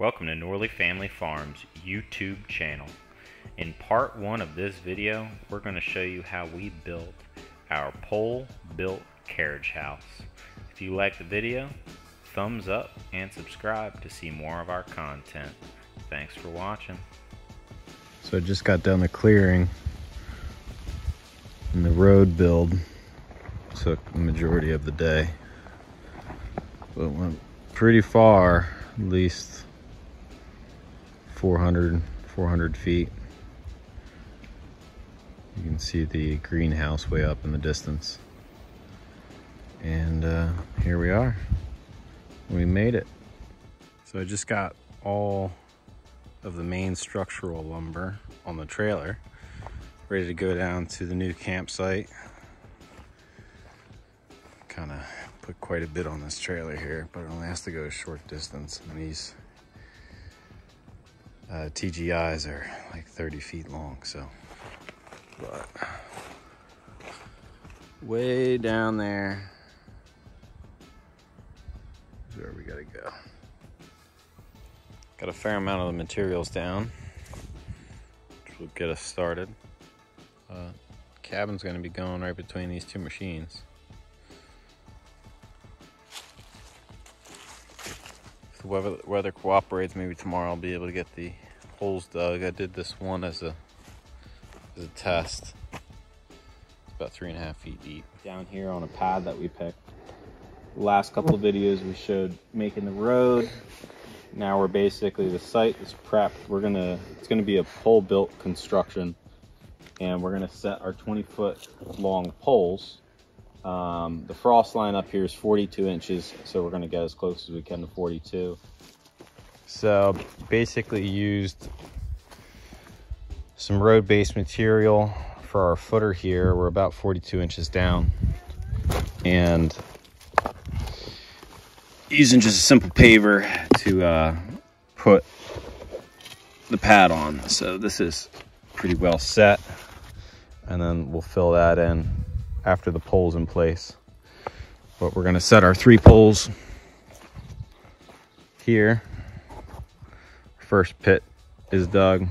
Welcome to Norley Family Farms YouTube channel. In part 1 of this video, we're going to show you how we built our pole-built carriage house. If you like the video, thumbs up and subscribe to see more of our content. Thanks for watching. So I just got done the clearing, and the road build took the majority of the day, but went pretty far, at least 400 feet. You can see the greenhouse way up in the distance, and here we are. We made it. So I just got all of the main structural lumber on the trailer ready to go down to the new campsite. Kind of put quite a bit on this trailer here, but it only has to go a short distance, and these TGIs are like 30 feet long, so. But way down there is where we gotta go. Got a fair amount of the materials down, which will get us started. Cabin's gonna be going right between these two machines. If the weather cooperates, maybe tomorrow I'll be able to get the holes dug. I did this one as a test. It's about 3.5 feet deep. Down here on a pad that we picked. The last couple of videos we showed making the road. Now we're basically, the site is prepped. It's gonna be a pole built construction, and we're gonna set our 20-foot long poles. The frost line up here is 42 inches, so we're gonna get as close as we can to 42. So basically used some road-based material for our footer here. We're about 42 inches down, and using just a simple paver to put the pad on. So this is pretty well set, and then we'll fill that in after the pole's in place. But we're gonna set our 3 poles here. First pit is dug.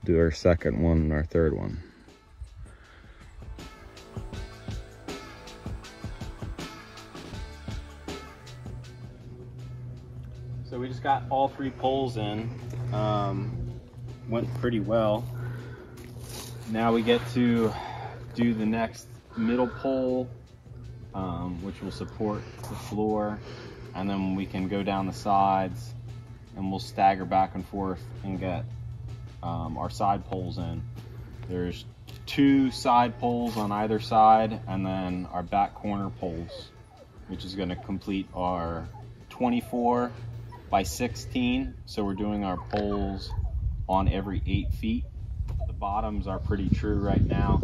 Do our second one and our third one. So we just got all 3 poles in. Went pretty well. Now we get to do the next middle pole, which will support the floor, and then we can go down the sides, and we'll stagger back and forth and get our side poles in. There's 2 side poles on either side, and then our back corner poles, which is going to complete our 24 by 16. So we're doing our poles on every 8 feet. The bottoms are pretty true right now.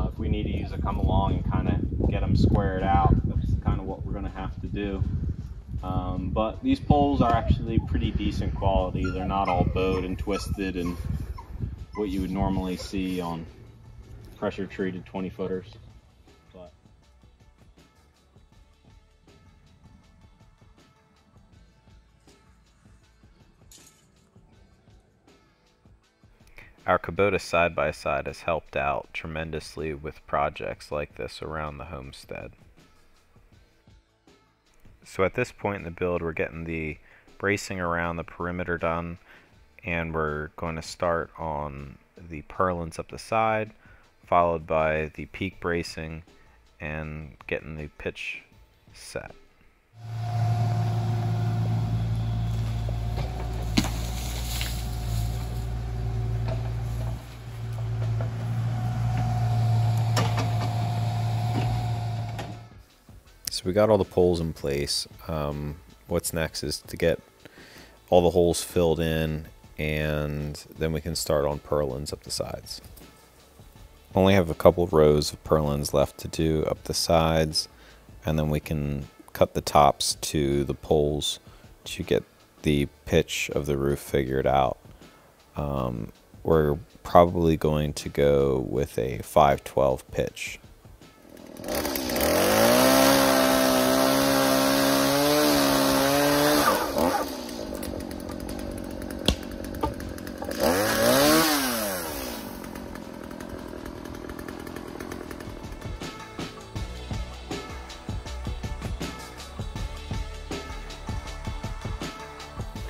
If we need to use a come along and kind of get them squared out, that's kind of what we're going to have to do. But these poles are actually pretty decent quality. They're not all bowed and twisted and what you would normally see on pressure treated 20-footers. But Our Kubota side-by-side has helped out tremendously with projects like this around the homestead. So at this point in the build, we're getting the bracing around the perimeter done, and we're going to start on the purlins up the side, followed by the peak bracing and getting the pitch set. So we got all the poles in place. What's next is to get all the holes filled in, and then we can start on purlins up the sides. Only have a couple rows of purlins left to do up the sides, and then we can cut the tops to the poles to get the pitch of the roof figured out. We're probably going to go with a 5/12 pitch.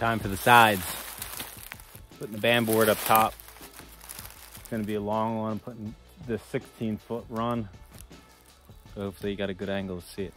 Time for the sides. Putting the band board up top. It's gonna be a long one, putting the 16-foot run. So hopefully you got a good angle to see it.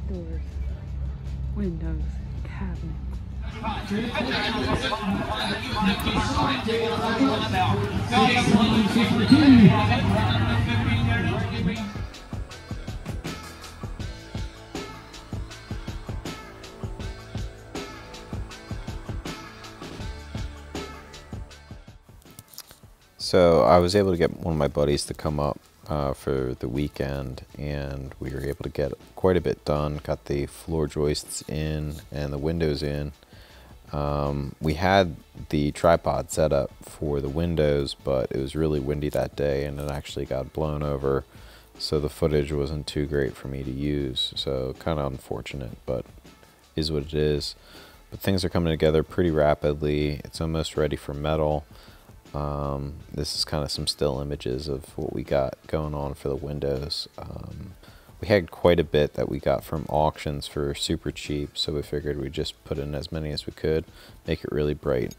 Doors, windows, cabinets. So I was able to get one of my buddies to come up for the weekend, and we were able to get quite a bit done. Got the floor joists in and the windows in. We had the tripod set up for the windows, but it was really windy that day and it actually got blown over, so the footage wasn't too great for me to use. So kind of unfortunate, but is what it is. But things are coming together pretty rapidly. It's almost ready for metal. This is kind of some still images of what we got going on for the windows. We had quite a bit that we got from auctions for super cheap, so we figured we'd just put in as many as we could, make it really bright.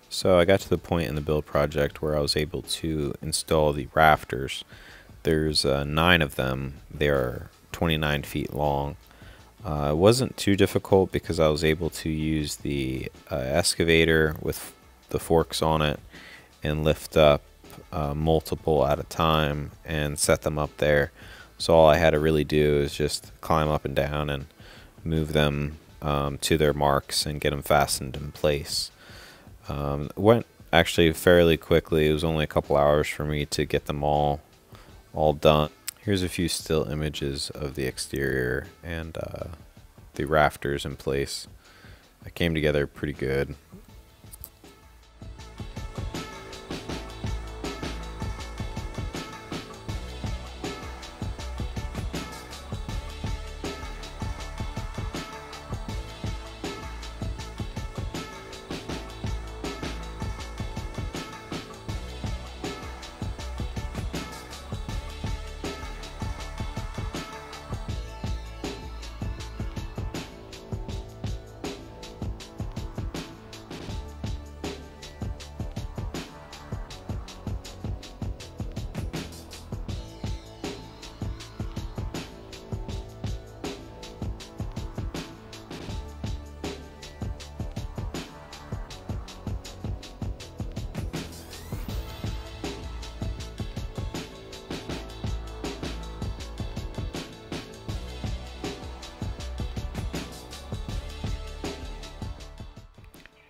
So I got to the point in the build project where I was able to install the rafters. There's 9 of them. They are 29 feet long. It wasn't too difficult because I was able to use the excavator with the forks on it and lift up multiple at a time and set them up there. So all I had to really do is just climb up and down and move them to their marks and get them fastened in place. It went actually fairly quickly. It was only a couple hours for me to get them all done. Here's a few still images of the exterior and the rafters in place. It came together pretty good.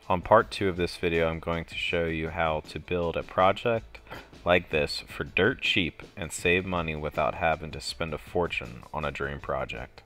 On part 2 of this video, I'm going to show you how to build a project like this for dirt cheap and save money without having to spend a fortune on a dream project.